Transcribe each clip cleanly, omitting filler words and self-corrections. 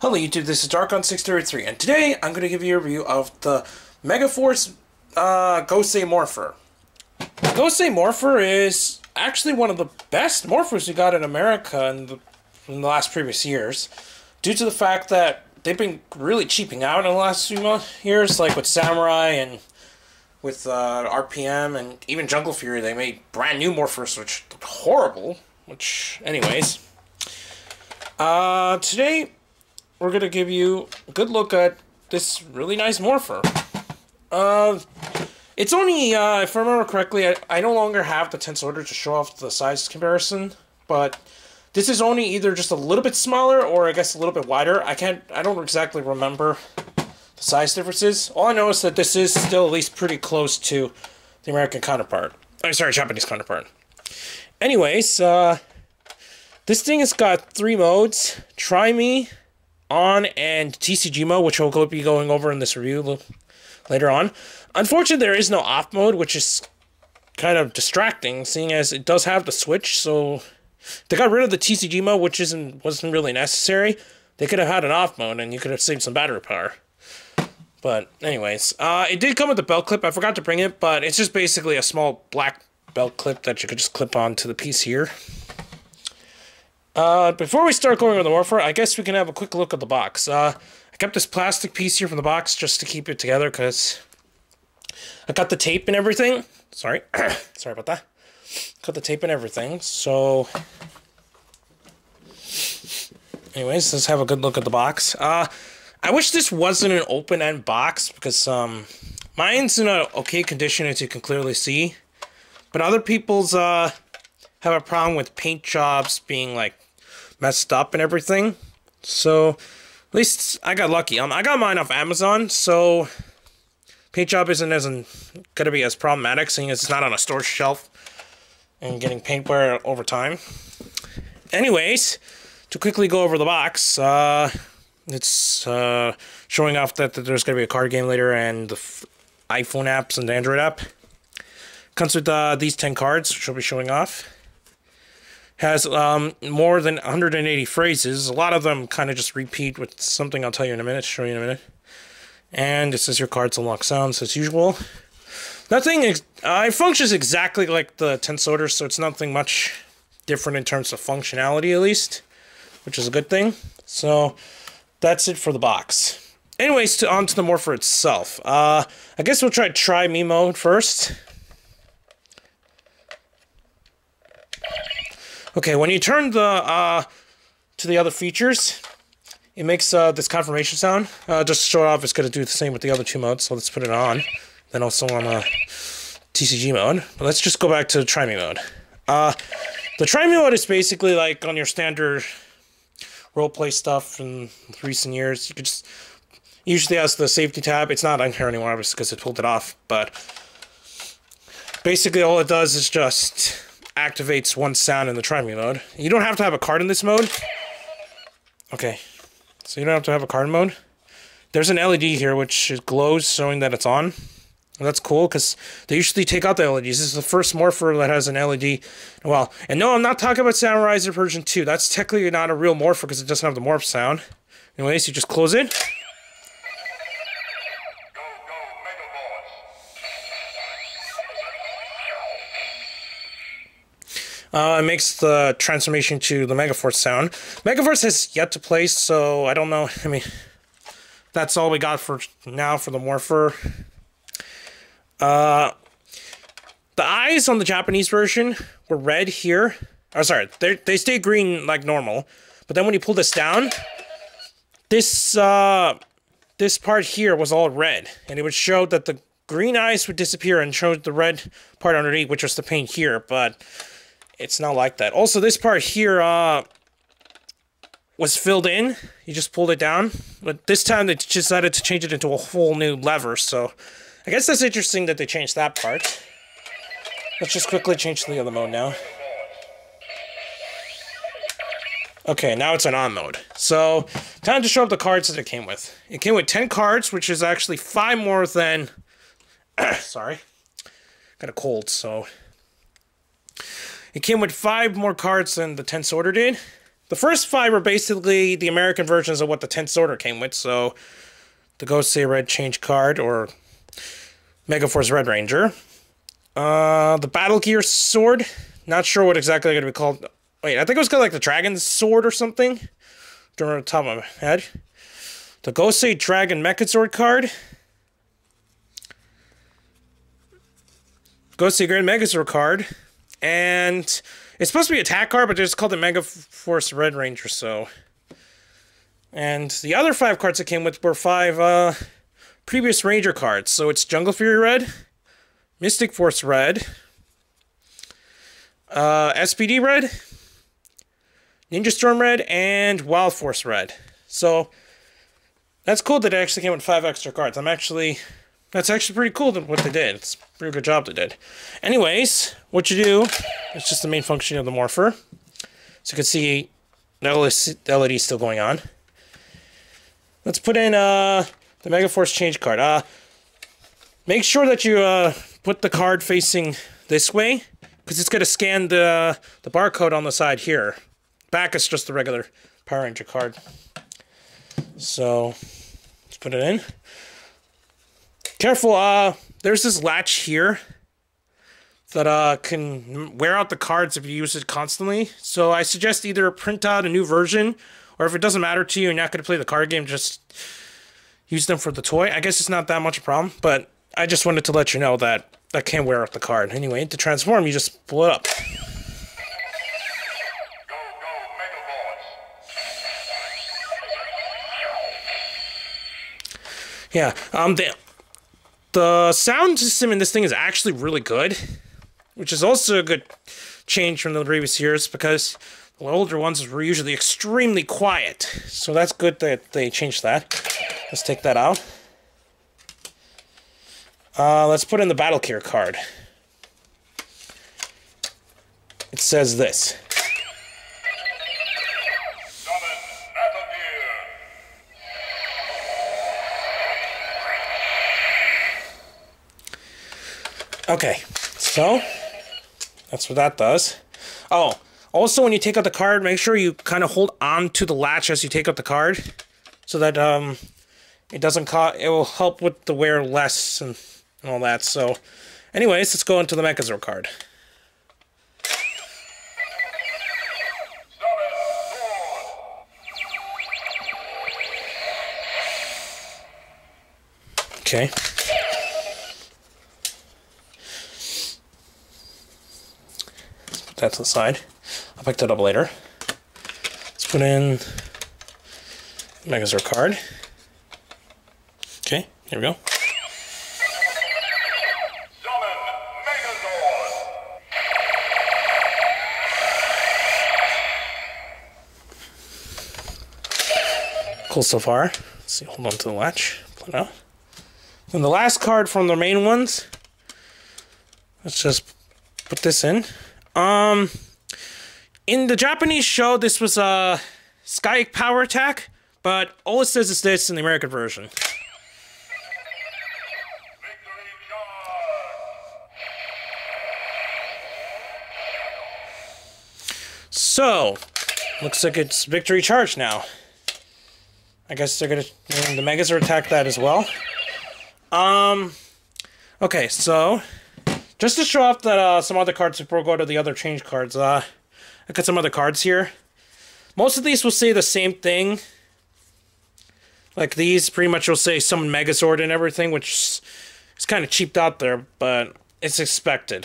Hello YouTube, this is Darkon633, and today I'm going to give you a review of the Megaforce Gosei Morpher. Gosei Morpher is actually one of the best Morphers we got in America in the last previous years, due to the fact that they've been really cheaping out in the last few years, like with Samurai and with RPM and even Jungle Fury. They made brand new Morphers which looked horrible, anyways. Today we're going to give you a good look at this really nice Morpher. It's only, if I remember correctly, I no longer have the Tensouder to show off the size comparison, but this is only either just a little bit smaller or I guess a little bit wider. I don't exactly remember the size differences. All I know is that this is still at least pretty close to the American counterpart. I'm sorry, Japanese counterpart. Anyways, this thing has got 3 modes: Try Me, On, and TCG mode, which we'll be going over in this review later on. Unfortunately, there is no off mode, which is kind of distracting, seeing as it does have the switch. So they got rid of the TCG mode, which wasn't really necessary. They could have had an off mode, and you could have saved some battery power. But anyways, it did come with the belt clip. I forgot to bring it, but it's just basically a small black belt clip that you could just clip onto the piece here. Before we start going over the Morpher, I guess we can have a quick look at the box. I kept this plastic piece here from the box just to keep it together, because I got the tape and everything. Sorry. Sorry about that. Cut the tape and everything, so anyways, let's have a good look at the box. I wish this wasn't an open-end box, because mine's in a okay condition, as you can clearly see, but other people's have a problem with paint jobs being like messed up and everything. So at least I got lucky. I got mine off Amazon, so paint job isn't gonna be as problematic, seeing as it's not on a storage shelf and getting paint wear over time. Anyways, to quickly go over the box, it's showing off that there's gonna be a card game later and the iPhone apps and the Android app. Comes with these 10 cards, which I'll be showing off. Has more than 180 phrases. A lot of them kind of just repeat with something I'll tell you in a minute, show you in a minute. And it says your cards unlock sounds as usual. Nothing, it functions exactly like the Tensouder, so it's nothing much different in terms of functionality, at least, which is a good thing. So that's it for the box. Anyways, on to the Morpher itself. I guess we'll try Me mode first. Okay, when you turn the to the other features, it makes this confirmation sound. Just to show it off, it's going to do the same with the other 2 modes, so let's put it on. Then also on TCG mode. But let's just go back to Try Me mode. The Try Me mode is basically like on your standard roleplay stuff in recent years. You could just usually has the safety tab. It's not on here anymore, obviously, because it pulled it off. But basically all it does is just activates one sound in the Try Me mode. You don't have to have a card in this mode. Okay, so you don't have to have a card mode. There's an LED here which glows, showing that it's on. And that's cool, because they usually take out the LEDs. This is the first Morpher that has an LED. Well, and no, I'm not talking about Samurai version 2. That's technically not a real Morpher, because it doesn't have the morph sound. Anyways, you just close it. It makes the transformation to the Megaforce sound. Megaforce has yet to play, so I don't know. I mean, that's all we got for now for the Morpher. The eyes on the Japanese version were red here. Oh, sorry, they stay green like normal. But then when you pull this down, this part here was all red, and it would show that the green eyes would disappear and show the red part underneath, which was the paint here. But it's not like that. Also, this part here was filled in. You just pulled it down. But this time they decided to change it into a whole new lever. So I guess that's interesting that they changed that part. Let's just quickly change to the other mode now. Okay, now it's an on mode. So time to show up the cards that it came with. It came with 10 cards, which is actually 5 more than... sorry. Got a cold, so... It came with 5 more cards than the Tensouder did. the first 5 are basically the American versions of what the Tensouder came with. So, the Gosei Red Change card, or Megaforce Red Ranger. The Battle Gear Sword. Not sure what exactly they're going to be called. Wait, I think it was called like the Dragon's Sword or something. Don't remember the top of my head. The Gosei Dragon Megazord card. Gosei Grand Megazord card. And it's supposed to be an attack card, but it's called the Megaforce Red Ranger, so. And the other 5 cards that came with were 5 previous Ranger cards. So it's Jungle Fury Red, Mystic Force Red, SPD Red, Ninja Storm Red, and Wild Force Red. So that's cool that it actually came with 5 extra cards. That's actually pretty cool what they did. It's a pretty good job they did. Anyways, what you do, it's just the main function of the Morpher. So you can see the LED is still going on. Let's put in the Megaforce Change card. Make sure that you put the card facing this way, because it's going to scan the barcode on the side here. Back is just the regular Power Ranger card. So, let's put it in. Careful, there's this latch here that can wear out the cards if you use it constantly. So I suggest either print out a new version, or if it doesn't matter to you and you're not going to play the card game, just use them for the toy. I guess it's not that much a problem, but I just wanted to let you know that that can wear out the card. Anyway, to transform, you just pull it up. Yeah, the sound system in this thing is actually really good, which is also a good change from the previous years, because the older ones were usually extremely quiet. So that's good that they changed that. Let's take that out. Let's put in the Battle Gear card. It says this. Okay, so that's what that does. Oh, also when you take out the card, make sure you kind of hold on to the latch as you take out the card, so that it doesn't cause. It will help with the wear less and all that. So, anyways, let's go into the Megazord card. Okay. That to the side. I'll pick that up later. Let's put in Megazord card. Okay, here we go. Cool so far. Let's see, hold on to the latch. Pull it out. And the last card from the main ones. Let's just put this in. In the Japanese show, this was a Sky Power Attack, but all it says is this in the American version. So, looks like it's Victory Charge now. I guess they're gonna name the Megazord attack that as well. Okay, so just to show off that some other cards before we go to the other change cards, I got some other cards here. Most of these will say the same thing. Like these pretty much will say summon Megazord and everything, which is kind of cheaped out there, but it's expected.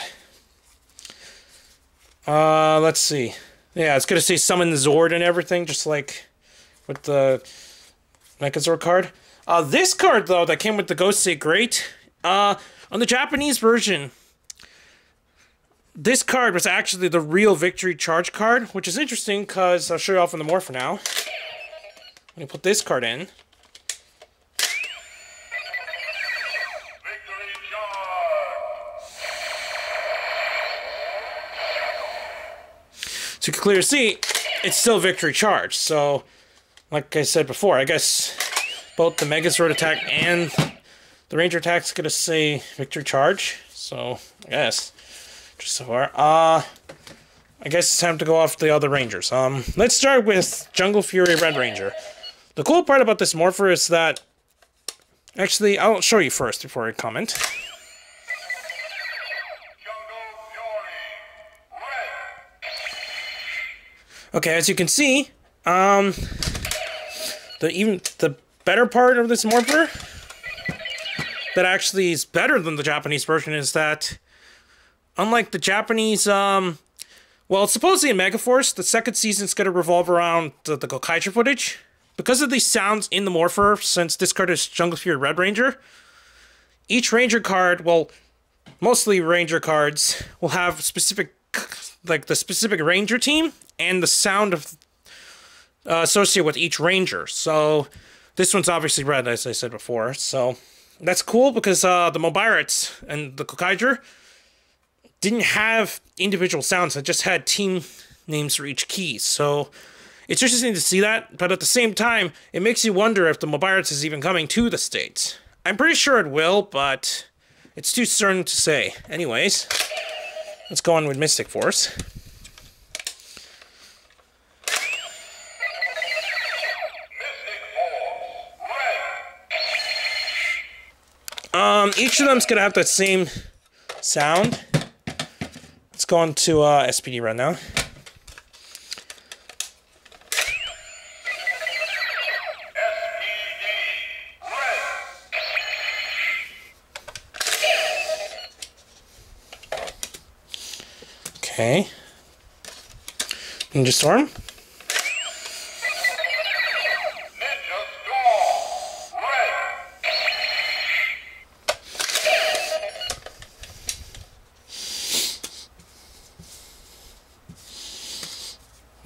Let's see. Yeah, it's gonna say summon the Zord and everything, just like with the Megazord card. This card, though, that came with the Gosei Great, on the Japanese version, this card was actually the real Victory Charge card, which is interesting because I'll show you off in the Morpher now. Let me put this card in. So you can clearly see it's still Victory Charge. So, like I said before, I guess both the Megazord attack and the Ranger attack's gonna say Victory Charge. So, I guess. Just so far. I guess it's time to go off the other Rangers. Let's start with Jungle Fury Red Ranger. The cool part about this Morpher is that... Actually, I'll show you first before I comment. Okay, as you can see, the better part of this Morpher that actually is better than the Japanese version is that, unlike the Japanese, well, supposedly in Megaforce, the second season is going to revolve around the Gokaiger footage. Because of these sounds in the Morpher, since this card is Jungle Fury Red Ranger, each Ranger card, well, mostly Ranger cards, will have specific, like the specific Ranger team and the sound of associated with each Ranger. So this one's obviously red, as I said before. So that's cool because the Mobirates and the Gokaiger didn't have individual sounds. It just had team names for each key. So it's interesting to see that, but at the same time, it makes you wonder if the Mobirates is even coming to the States. I'm pretty sure it will, but it's too certain to say. Anyways, let's go on with Mystic Force. Each of them's gonna have that same sound. Let's go on to SPD right now. Okay. Ninja Storm.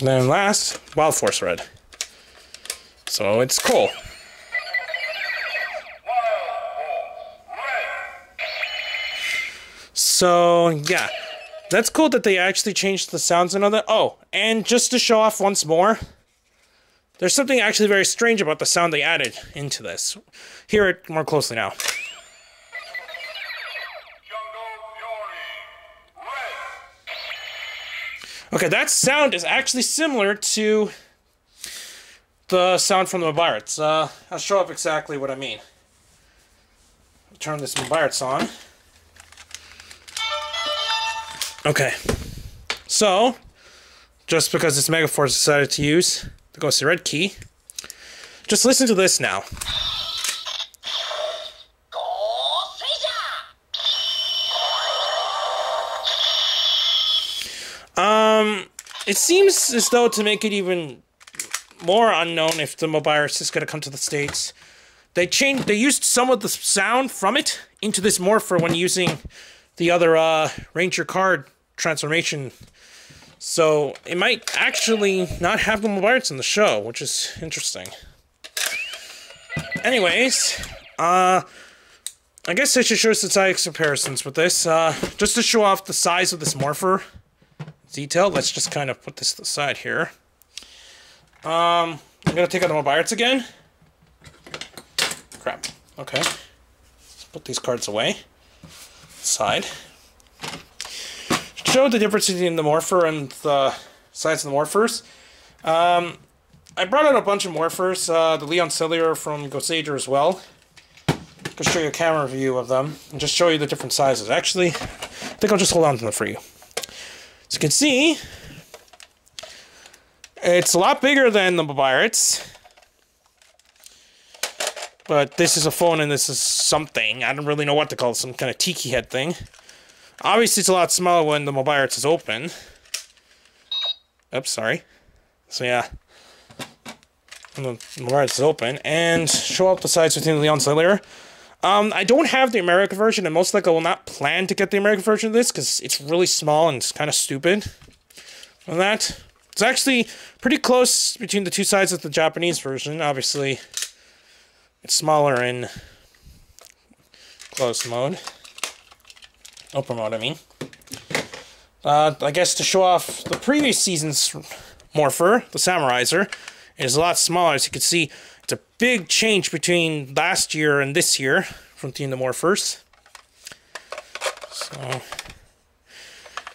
Then last, Wild Force Red. So it's cool. So yeah, that's cool that they actually changed the sounds and all that. Oh, and just to show off once more, there's something actually very strange about the sound they added into this. Hear it more closely now. Okay, that sound is actually similar to the sound from the Mobirates. I'll show up exactly what I mean. I'll turn this Mobirates on. Okay. So, just because this Megaforce decided to use the Gosei Red key, just listen to this now. It seems as though to make it even more unknown if the Mobirates is going to come to the States, they used some of the sound from it into this Morpher when using the other Ranger card transformation. So it might actually not have the Mobirates in the show, which is interesting. Anyways, I guess I should show some size comparisons with this. Just to show off the size of this Morpher detail, let's just kind of put this to the side here. I'm going to take out the Mobirates again. Crap. Okay. Let's put these cards away. Side. Show the difference between the Morpher and the size of the Morphers. I brought out a bunch of Morphers, the Leon Cellular from Gosei as well. I'll show you a camera view of them and just show you the different sizes. Actually, I think I'll just hold on to them for you. As you can see, it's a lot bigger than the Mobirates. But this is a phone and this is something. I don't really know what to call it, some kind of tiki head thing. Obviously, it's a lot smaller when the Mobirates is open. Oops, sorry. So yeah, when the Mobirates is open, and show up the size between the Leon Cellular. I don't have the American version, and most likely I will not plan to get the American version of this, because it's really small and it's kind of stupid. And that, it's actually pretty close between the two sides of the Japanese version. Obviously, it's smaller in closed mode. Open mode, I mean. I guess to show off the previous season's Morpher, the Samuraiser, is a lot smaller. As you can see, it's a big change between last year and this year from the Morphers. So,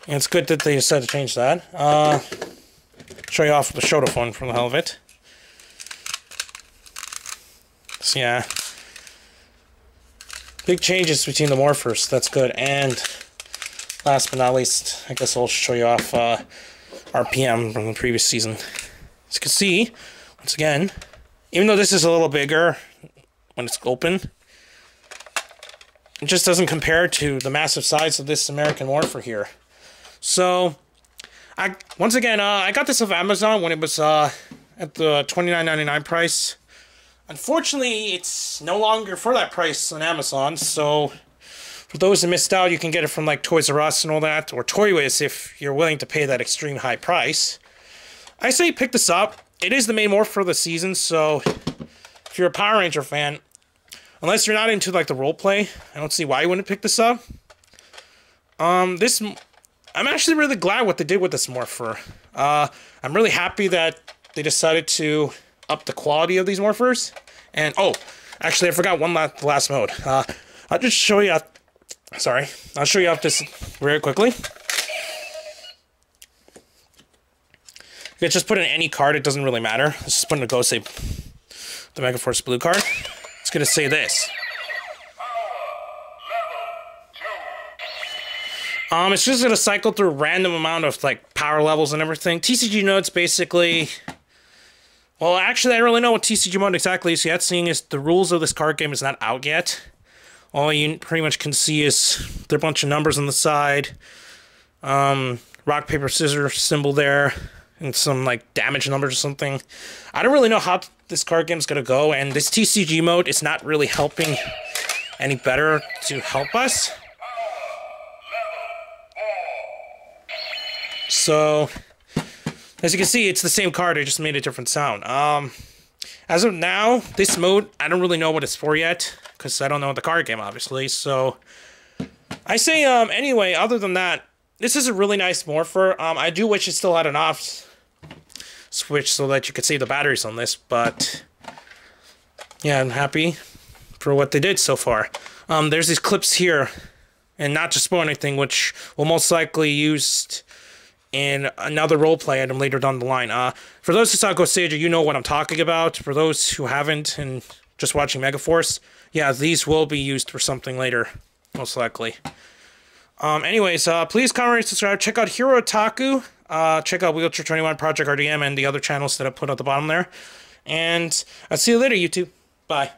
And it's good that they decided to change that. Show you off the Shoto phone for the hell of it. So yeah. Big changes between the Morphers. That's good. And last but not least, I guess I'll show you off RPM from the previous season. As you can see, once again, even though this is a little bigger when it's open, it just doesn't compare to the massive size of this American Morpher here. So, once again, I got this off Amazon when it was at the $29.99 price. Unfortunately, it's no longer for that price on Amazon, so for those who missed out, you can get it from like Toys R Us and all that, or Toywiz if you're willing to pay that extreme high price. I say pick this up. It is the main Morph for the season, so if you're a Power Ranger fan, unless you're not into like the roleplay, I don't see why you wouldn't pick this up. I'm actually really glad what they did with this Morpher. I'm really happy that they decided to up the quality of these Morphers. And, oh, actually, I forgot one last mode. I'll just show you... Sorry. I'll show you off this very quickly. You can just put in any card. It doesn't really matter. Let's just put in a Gosei, the Megaforce blue card. It's going to say this. It's just going to cycle through a random amount of, like, power levels and everything. TCG notes, basically... Well, actually, I don't really know what TCG mode exactly is yet, seeing as the rules of this card game is not out yet. All you pretty much can see is there are a bunch of numbers on the side. Rock, paper, scissors symbol there. And some, like, damage numbers or something. I don't really know how this card game is going to go, and this TCG mode is not really helping any better to help us. So... as you can see, it's the same card, I just made a different sound. As of now, this mode, I don't really know what it's for yet, because I don't know the card game, obviously, so... I say, anyway, other than that, this is a really nice Morpher. I do wish it still had an off switch so that you could save the batteries on this, but... yeah, I'm happy for what they did so far. There's these clips here, and not to spoil anything, which will most likely used... in another roleplay item later down the line. For those who saw Gosei, you know what I'm talking about. For those who haven't and just watching Megaforce, yeah, these will be used for something later, most likely. Anyways, please comment, rate, subscribe. Check out Hero Otaku. Check out Wheelchair 21, Project RDM, and the other channels that I put at the bottom there. And I'll see you later, YouTube. Bye.